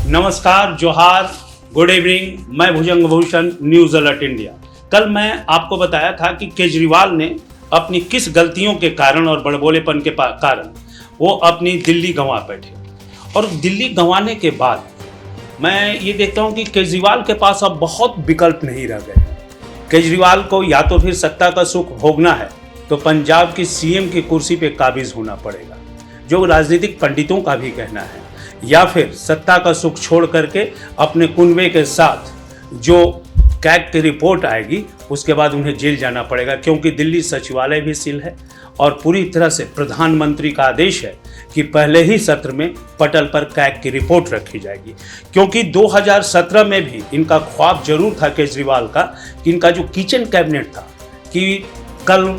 नमस्कार, जोहार, good evening. मैं भुजंग भूषण, न्यूज अलर्ट इंडिया। कल मैं आपको बताया था कि केजरीवाल ने अपनी किस गलतियों के कारण और बड़बोलेपन के कारण वो अपनी दिल्ली गंवा बैठे। और दिल्ली गंवाने के बाद मैं ये देखता हूँ कि केजरीवाल के पास अब बहुत विकल्प नहीं रह गए। केजरीवाल को या तो फिर सत्ता का सुख भोगना है तो पंजाब की सीएम की कुर्सी पे काबिज होना पड़ेगा, जो राजनीतिक पंडितों का भी कहना है, या फिर सत्ता का सुख छोड़ करके अपने कुनबे के साथ जो कैग की रिपोर्ट आएगी उसके बाद उन्हें जेल जाना पड़ेगा, क्योंकि दिल्ली सचिवालय भी सील है और पूरी तरह से प्रधानमंत्री का आदेश है कि पहले ही सत्र में पटल पर कैग की रिपोर्ट रखी जाएगी। क्योंकि 2017 में भी इनका ख्वाब जरूर था केजरीवाल का कि इनका जो किचन कैबिनेट था कि कल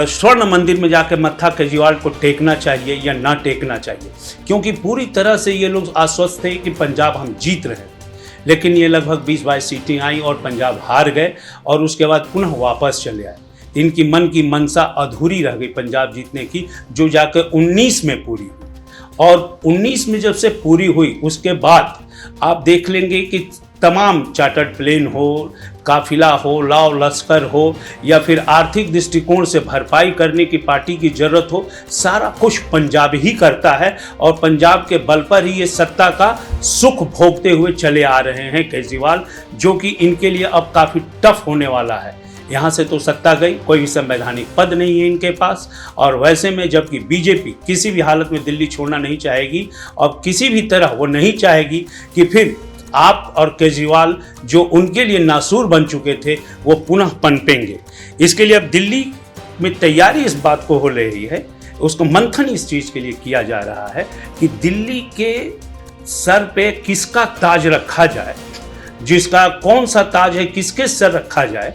स्वर्ण मंदिर में जाकर मत्था केजरीवाल को टेकना चाहिए या ना टेकना चाहिए, क्योंकि पूरी तरह से ये लोग आश्वस्त थे कि पंजाब हम जीत रहे हैं। लेकिन ये लगभग 20-22 सीटें आई और पंजाब हार गए और उसके बाद पुनः वापस चले आए। इनकी मन की मनसा अधूरी रह गई पंजाब जीतने की, जो जाकर 19 में पूरी हुई। और 19 में जब से पूरी हुई उसके बाद आप देख लेंगे कि तमाम चार्टर्ड प्लेन हो, काफिला हो, लाव लश्कर हो या फिर आर्थिक दृष्टिकोण से भरपाई करने की पार्टी की जरूरत हो, सारा कुछ पंजाब ही करता है। और पंजाब के बल पर ही ये सत्ता का सुख भोगते हुए चले आ रहे हैं केजरीवाल, जो कि इनके लिए अब काफ़ी टफ होने वाला है। यहाँ से तो सत्ता गई, कोई संवैधानिक पद नहीं है इनके पास। और वैसे में जबकि बीजेपी किसी भी हालत में दिल्ली छोड़ना नहीं चाहेगी और किसी भी तरह वो नहीं चाहेगी कि फिर आप और केजरीवाल जो उनके लिए नासूर बन चुके थे वो पुनः पनपेंगे। इसके लिए अब दिल्ली में तैयारी इस बात को हो रही है, उसको मंथन इस चीज़ के लिए किया जा रहा है कि दिल्ली के सर पे किसका ताज रखा जाए, जिसका कौन सा ताज है किसके सर रखा जाए,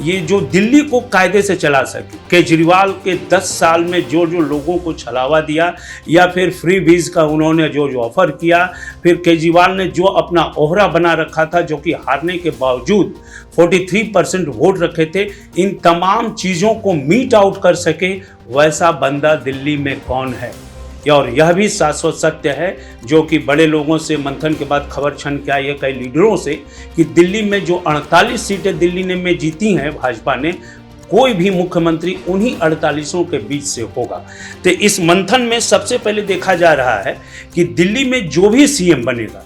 ये जो दिल्ली को कायदे से चला सके। केजरीवाल के 10 साल में जो जो लोगों को छलावा दिया या फिर फ्री वीज का उन्होंने जो जो ऑफर किया, फिर केजरीवाल ने जो अपना ओहरा बना रखा था, जो कि हारने के बावजूद 43% वोट रखे थे, इन तमाम चीज़ों को मीट आउट कर सके वैसा बंदा दिल्ली में कौन है। और यह भी शाश्वत सत्य है, जो कि बड़े लोगों से मंथन के बाद खबर छन के आई है कई लीडरों से, कि दिल्ली में जो 48 सीटें दिल्ली ने में जीती हैं भाजपा ने, कोई भी मुख्यमंत्री उन्हीं 48 के बीच से होगा। तो इस मंथन में सबसे पहले देखा जा रहा है कि दिल्ली में जो भी सीएम बनेगा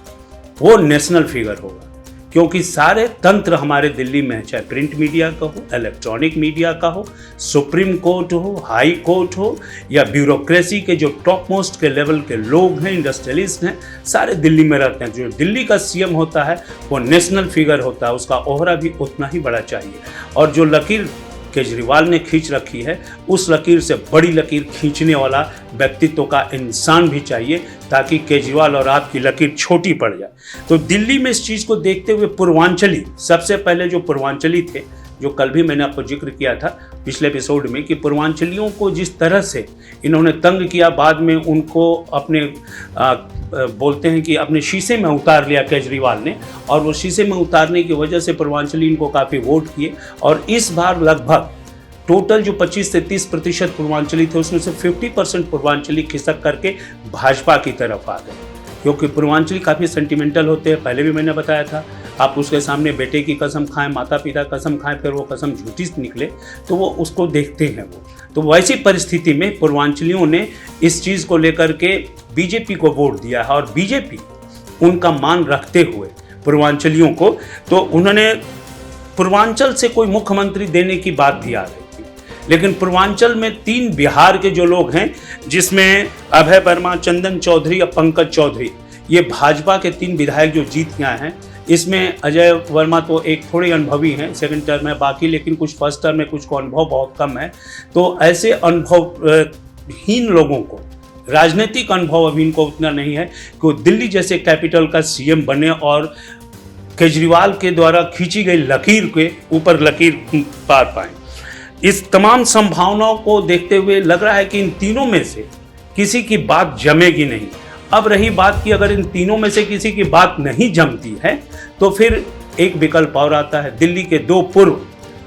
वो नेशनल फिगर होगा, क्योंकि सारे तंत्र हमारे दिल्ली में है, चाहे प्रिंट मीडिया का हो, इलेक्ट्रॉनिक मीडिया का हो, सुप्रीम कोर्ट हो, हाई कोर्ट हो, या ब्यूरोक्रेसी के जो टॉप मोस्ट के लेवल के लोग हैं, इंडस्ट्रियलिस्ट हैं, सारे दिल्ली में रहते हैं। जो दिल्ली का सीएम होता है वो नेशनल फिगर होता है, उसका ओहरा भी उतना ही बड़ा चाहिए। और जो लकीर केजरीवाल ने खींच रखी है, उस लकीर से बड़ी लकीर खींचने वाला व्यक्तित्व का इंसान भी चाहिए, ताकि केजरीवाल और आपकी लकीर छोटी पड़ जाए। तो दिल्ली में इस चीज़ को देखते हुए पूर्वांचली, सबसे पहले जो पूर्वांचली थे, जो कल भी मैंने आपको जिक्र किया था पिछले एपिसोड में, कि पूर्वांचलियों को जिस तरह से इन्होंने तंग किया, बाद में उनको अपने बोलते हैं कि अपने शीशे में उतार लिया केजरीवाल ने, और वो शीशे में उतारने की वजह से पूर्वांचली इनको काफ़ी वोट किए। और इस बार लगभग टोटल जो 25 से 30% पूर्वांचली थे, उसमें से 50% पूर्वांचली खिसक करके भाजपा की तरफ आ गए, क्योंकि पूर्वांचली काफ़ी सेंटिमेंटल होते हैं। पहले भी मैंने बताया था, आप उसके सामने बेटे की कसम खाएं, माता पिता कसम खाएं, फिर वो कसम झूठी निकले तो वो उसको देखते हैं वो। तो वैसी परिस्थिति में पूर्वांचलियों ने इस चीज़ को लेकर के बीजेपी को वोट दिया है, और बीजेपी उनका मान रखते हुए पूर्वांचलियों को, तो उन्होंने पूर्वांचल से कोई मुख्यमंत्री देने की बात भी आ रही थी। लेकिन पूर्वांचल में 3 बिहार के जो लोग हैं, जिसमें अभय वर्मा, चंदन चौधरी और पंकज चौधरी, ये भाजपा के 3 विधायक जो जीत गए हैं। इसमें अजय वर्मा तो एक थोड़े अनुभवी हैं, सेकंड टर्म में, बाकी लेकिन कुछ फर्स्ट टर्म में कुछ को अनुभव बहुत कम है। तो ऐसे अनुभवहीन लोगों को, राजनीतिक अनुभव अभी इनको उतना नहीं है कि वो दिल्ली जैसे कैपिटल का सीएम बने और केजरीवाल के द्वारा खींची गई लकीर के ऊपर लकीर पार पाएं। इस तमाम संभावनाओं को देखते हुए लग रहा है कि इन तीनों में से किसी की बात जमेगी नहीं। अब रही बात कि अगर इन तीनों में से किसी की बात नहीं जमती है तो फिर एक विकल्प और आता है। दिल्ली के 2 पूर्व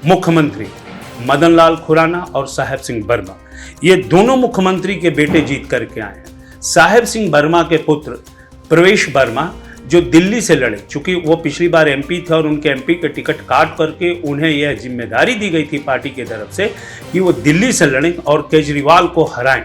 मुख्यमंत्री मदन लाल खुराना और साहेब सिंह वर्मा, ये दोनों मुख्यमंत्री के बेटे जीत करके आए हैं। साहेब सिंह वर्मा के पुत्र प्रवेश वर्मा जो दिल्ली से लड़े, चूंकि वो पिछली बार एमपी थे और उनके एमपी के टिकट काट करके उन्हें यह जिम्मेदारी दी गई थी पार्टी की तरफ से कि वो दिल्ली से लड़ें और केजरीवाल को हराएं,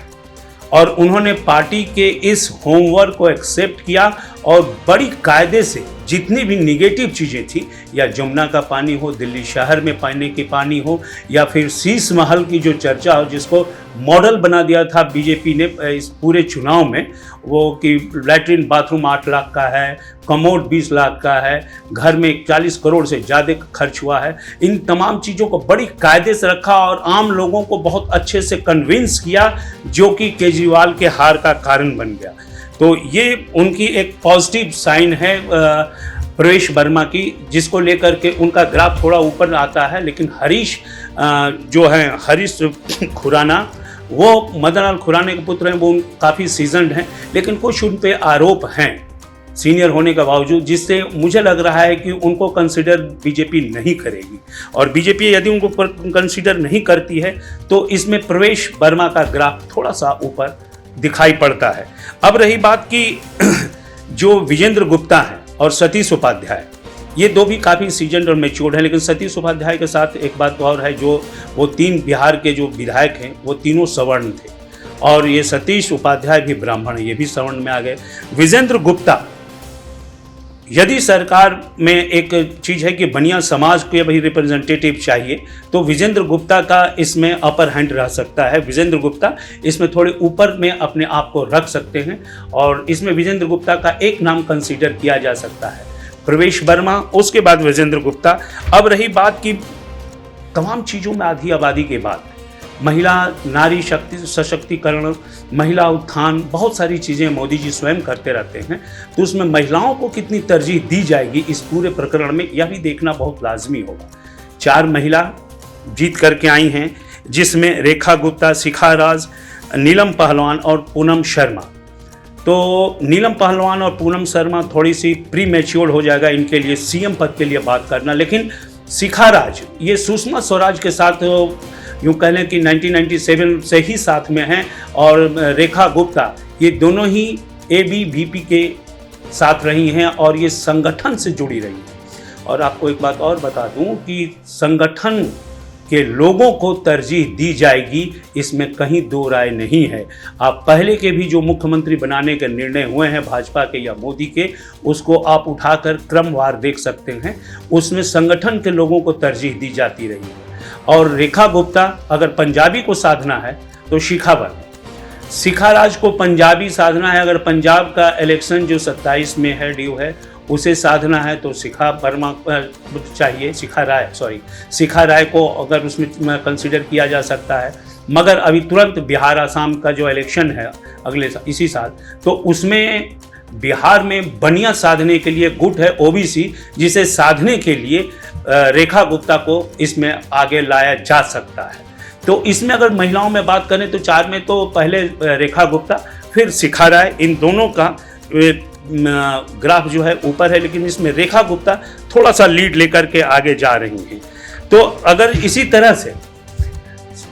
और उन्होंने पार्टी के इस होमवर्क को एक्सेप्ट किया और बड़ी कायदे से जितनी भी निगेटिव चीज़ें थी, या जमुना का पानी हो, दिल्ली शहर में पीने की पानी हो, या फिर शीश महल की जो चर्चा हो जिसको मॉडल बना दिया था बीजेपी ने इस पूरे चुनाव में, वो कि लैट्रिन बाथरूम 8 लाख का है, कमोड 20 लाख का है, घर में 40 करोड़ से ज़्यादा खर्च हुआ है, इन तमाम चीज़ों को बड़ी कायदे से रखा और आम लोगों को बहुत अच्छे से कन्विंस किया, जो कि केजरीवाल के हार का कारण बन गया। तो ये उनकी एक पॉजिटिव साइन है प्रवेश वर्मा की, जिसको लेकर के उनका ग्राफ थोड़ा ऊपर आता है। लेकिन हरीश जो है, हरीश खुराना, वो मदन लाल खुराना के पुत्र हैं, वो काफ़ी सीजन्ड हैं, लेकिन कुछ उन पे आरोप हैं सीनियर होने के बावजूद, जिससे मुझे लग रहा है कि उनको कंसिडर बीजेपी नहीं करेगी। और बीजेपी यदि उनको कंसिडर नहीं करती है तो इसमें प्रवेश वर्मा का ग्राफ थोड़ा सा ऊपर दिखाई पड़ता है। अब रही बात की जो विजेंद्र गुप्ता हैं और सतीश उपाध्याय, ये दो भी काफ़ी सीजन्ड और मैच्योर्ड हैं, लेकिन सतीश उपाध्याय के साथ एक बात और है, जो वो 3 बिहार के जो विधायक हैं वो तीनों सवर्ण थे, और ये सतीश उपाध्याय भी ब्राह्मण है, ये भी सवर्ण में आ गए। विजेंद्र गुप्ता, यदि सरकार में एक चीज़ है कि बनिया समाज के भी रिप्रेजेंटेटिव चाहिए, तो विजेंद्र गुप्ता का इसमें अपर हैंड रह सकता है। विजेंद्र गुप्ता इसमें थोड़े ऊपर में अपने आप को रख सकते हैं, और इसमें विजेंद्र गुप्ता का एक नाम कंसीडर किया जा सकता है, प्रवेश वर्मा, उसके बाद विजेंद्र गुप्ता। अब रही बात की तमाम चीज़ों में आधी आबादी के बाद महिला नारी शक्ति सशक्तिकरण, महिला उत्थान, बहुत सारी चीज़ें मोदी जी स्वयं करते रहते हैं, तो उसमें महिलाओं को कितनी तरजीह दी जाएगी इस पूरे प्रकरण में, यह भी देखना बहुत लाजमी होगा। 4 महिला जीत करके आई हैं, जिसमें रेखा गुप्ता, शिखा राज, नीलम पहलवान और पूनम शर्मा। तो नीलम पहलवान और पूनम शर्मा थोड़ी सी प्री मैच्योर्ड हो जाएगा इनके लिए सीएम पद के लिए बात करना, लेकिन शिखा राज ये सुषमा स्वराज के साथ यूँ कह लें कि 1997 से ही साथ में हैं, और रेखा गुप्ता ये दोनों ही ABVP के साथ रही हैं और ये संगठन से जुड़ी रही हैं। और आपको एक बात और बता दूं कि संगठन के लोगों को तरजीह दी जाएगी, इसमें कहीं दो राय नहीं है। आप पहले के भी जो मुख्यमंत्री बनाने के निर्णय हुए हैं भाजपा के या मोदी के, उसको आप उठाकर क्रमवार देख सकते हैं, उसमें संगठन के लोगों को तरजीह दी जाती रही है। और रेखा गुप्ता अगर पंजाबी को साधना है तो शिखा वर्मा, शिखा राज को पंजाबी साधना है, अगर पंजाब का इलेक्शन जो 27 में है ड्यू है उसे साधना है तो शिखा वर्मा चाहिए, शिखा राय को अगर उसमें कंसिडर किया जा सकता है। मगर अभी तुरंत बिहार आसाम का जो इलेक्शन है अगले इसी साल, तो उसमें बिहार में बनिया साधने के लिए गुट है OBC, जिसे साधने के लिए रेखा गुप्ता को इसमें आगे लाया जा सकता है। तो इसमें अगर महिलाओं में बात करें तो 4 में तो पहले रेखा गुप्ता, फिर शिखा राय, इन दोनों का ग्राफ जो है ऊपर है, लेकिन इसमें रेखा गुप्ता थोड़ा सा लीड लेकर के आगे जा रही हैं। तो अगर इसी तरह से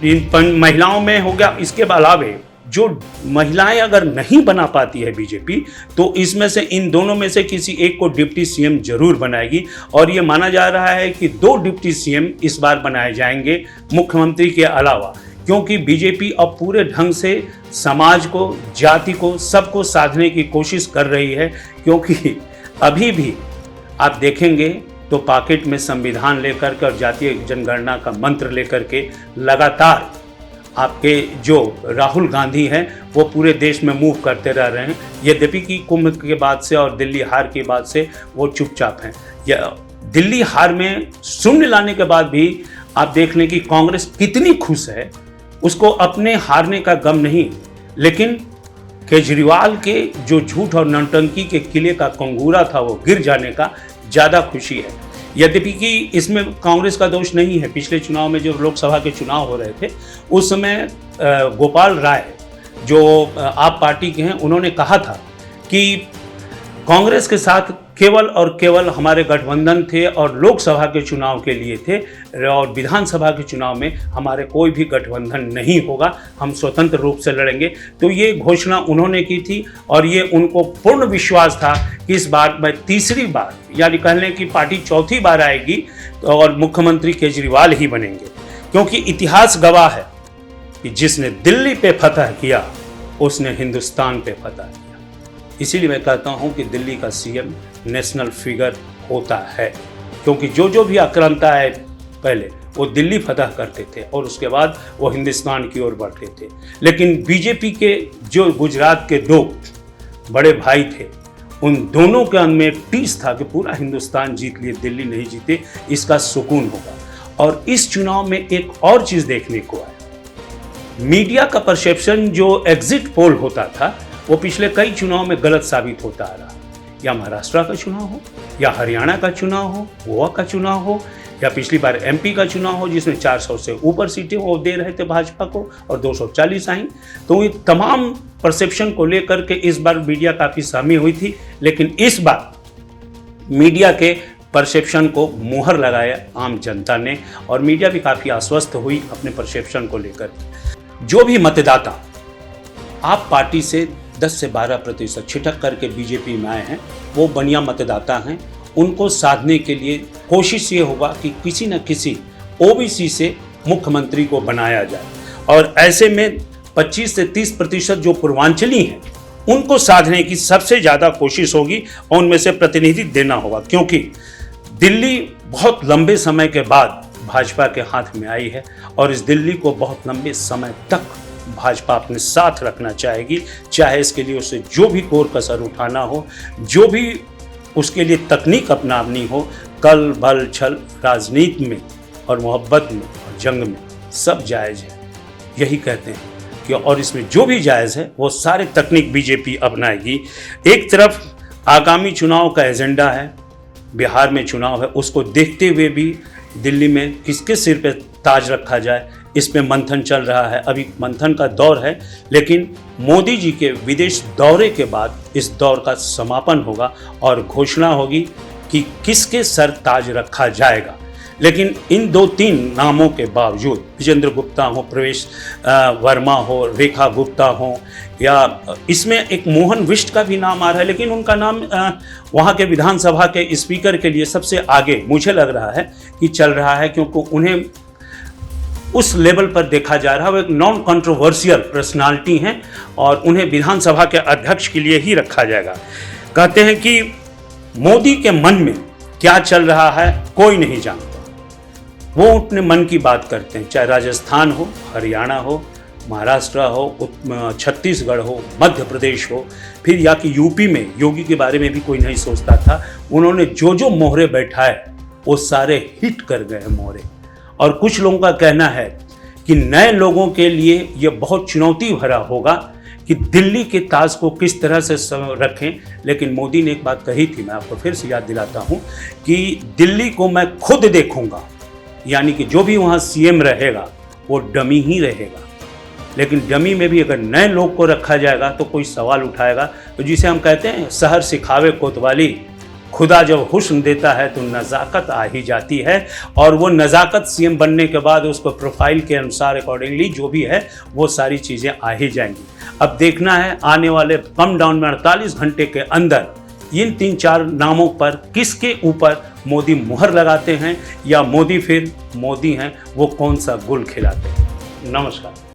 इन महिलाओं में हो गया, इसके अलावे जो महिलाएं अगर नहीं बना पाती है बीजेपी, तो इसमें से इन दोनों में से किसी एक को डिप्टी सीएम जरूर बनाएगी, और ये माना जा रहा है कि 2 डिप्टी सीएम इस बार बनाए जाएंगे मुख्यमंत्री के अलावा, क्योंकि बीजेपी अब पूरे ढंग से समाज को, जाति को, सबको साधने की कोशिश कर रही है। क्योंकि अभी भी आप देखेंगे तो पॉकेट में संविधान लेकर के और जातीय जनगणना का मंत्र लेकर के लगातार आपके जो राहुल गांधी हैं वो पूरे देश में मूव करते रह रहे हैं। यद्यपि कि कुंभ के बाद से और दिल्ली हार के बाद से वो चुपचाप हैं। दिल्ली हार में शून्य लाने के बाद भी आप देख लें कि कांग्रेस कितनी खुश है, उसको अपने हारने का गम नहीं, लेकिन केजरीवाल के जो झूठ और नौटंकी के किले का कंगूरा था वो गिर जाने का ज़्यादा खुशी है। यद्यपि कि इसमें कांग्रेस का दोष नहीं है। पिछले चुनाव में जो लोकसभा के चुनाव हो रहे थे उस समय गोपाल राय जो आप पार्टी के हैं, उन्होंने कहा था कि कांग्रेस के साथ केवल और केवल हमारे गठबंधन थे और लोकसभा के चुनाव के लिए थे, और विधानसभा के चुनाव में हमारे कोई भी गठबंधन नहीं होगा, हम स्वतंत्र रूप से लड़ेंगे। तो ये घोषणा उन्होंने की थी और ये उनको पूर्ण विश्वास था कि इस बार मैं तीसरी बार, यानी कह लें कि पार्टी चौथी बार आएगी और मुख्यमंत्री केजरीवाल ही बनेंगे, क्योंकि इतिहास गवाह है कि जिसने दिल्ली पे फतह किया उसने हिंदुस्तान पे फतह किया। इसीलिए मैं कहता हूं कि दिल्ली का सीएम नेशनल फिगर होता है, क्योंकि जो भी आक्रांता है पहले वो दिल्ली फतह करते थे और उसके बाद वो हिंदुस्तान की ओर बढ़ते थे। लेकिन बीजेपी के जो गुजरात के दो बड़े भाई थे, उन दोनों के अंदर में एक टीस था कि पूरा हिंदुस्तान जीत लिए, दिल्ली नहीं जीते, इसका सुकून होगा। और इस चुनाव में एक और चीज़ देखने को आया, मीडिया का परसेप्शन जो एग्जिट पोल होता था वो पिछले कई चुनाव में गलत साबित होता आ रहा, या महाराष्ट्र का चुनाव हो, या हरियाणा का चुनाव हो, गोवा का चुनाव हो, या पिछली बार एमपी का चुनाव हो जिसमें 400 से ऊपर सीटें वो दे रहे थे भाजपा को और 240 आई। तो ये तमाम परसेप्शन को लेकर के इस बार मीडिया काफ़ी सहमी हुई थी, लेकिन इस बार मीडिया के परसेप्शन को मुहर लगाया आम जनता ने, और मीडिया भी काफ़ी आश्वस्त हुई अपने परसेप्शन को लेकर। जो भी मतदाता आप पार्टी से 10 से 12% छिटक करके बीजेपी में आए हैं, वो बढ़िया मतदाता हैं। उनको साधने के लिए कोशिश ये होगा कि किसी न किसी ओबीसी से मुख्यमंत्री को बनाया जाए, और ऐसे में 25 से 30% जो पूर्वांचली हैं उनको साधने की सबसे ज़्यादा कोशिश होगी और उनमें से प्रतिनिधि देना होगा, क्योंकि दिल्ली बहुत लंबे समय के बाद भाजपा के हाथ में आई है और इस दिल्ली को बहुत लंबे समय तक भाजपा अपने साथ रखना चाहेगी, चाहे इसके लिए उसे जो भी कोर कसर उठाना हो, जो भी उसके लिए तकनीक अपनानी हो। कल बल छल राजनीति में और मोहब्बत में और जंग में सब जायज़ है, यही कहते हैं कि, और इसमें जो भी जायज़ है वो सारे तकनीक बीजेपी अपनाएगी। एक तरफ आगामी चुनाव का एजेंडा है, बिहार में चुनाव है, उसको देखते हुए भी दिल्ली में किसके सिर पे ताज रखा जाए, इसमें मंथन चल रहा है। अभी मंथन का दौर है, लेकिन मोदी जी के विदेश दौरे के बाद इस दौर का समापन होगा और घोषणा होगी कि किसके सर ताज रखा जाएगा। लेकिन इन 2-3 नामों के बावजूद, विजेंद्र गुप्ता हो, प्रवेश वर्मा हो, रेखा गुप्ता हो, या इसमें एक मोहन विष्ट का भी नाम आ रहा है, लेकिन उनका नाम वहाँ के विधानसभा के स्पीकर के लिए सबसे आगे मुझे लग रहा है कि चल रहा है, क्योंकि उन्हें उस लेवल पर देखा जा रहा है। वो एक नॉन कंट्रोवर्शियल पर्सनालिटी हैं और उन्हें विधानसभा के अध्यक्ष के लिए ही रखा जाएगा। कहते हैं कि मोदी के मन में क्या चल रहा है कोई नहीं जानता, वो अपने मन की बात करते हैं, चाहे राजस्थान हो, हरियाणा हो, महाराष्ट्र हो, छत्तीसगढ़ हो, मध्य प्रदेश हो, फिर या कि यूपी में योगी के बारे में भी कोई नहीं सोचता था। उन्होंने जो मोहरे बैठाए वो सारे हिट कर गए मोहरे। और कुछ लोगों का कहना है कि नए लोगों के लिए ये बहुत चुनौती भरा होगा कि दिल्ली के ताज को किस तरह से रखें। लेकिन मोदी ने एक बात कही थी, मैं आपको फिर से याद दिलाता हूँ, कि दिल्ली को मैं खुद देखूंगा, यानी कि जो भी वहाँ सीएम रहेगा वो डमी ही रहेगा। लेकिन डमी में भी अगर नए लोग को रखा जाएगा तो कोई सवाल उठाएगा। तो जिसे हम कहते हैं शहर सिखावे कोतवाली, खुदा जब हुस्न देता है तो नज़ाकत आ ही जाती है, और वो नज़ाकत सीएम बनने के बाद उसको प्रोफाइल के अनुसार अकॉर्डिंगली जो भी है वो सारी चीज़ें आ ही जाएंगी। अब देखना है आने वाले कम डाउन में 48 घंटे के अंदर इन 3-4 नामों पर किसके ऊपर मोदी मुहर लगाते हैं, या मोदी फिर मोदी हैं, वो कौन सा गुल खिलाते हैं। नमस्कार।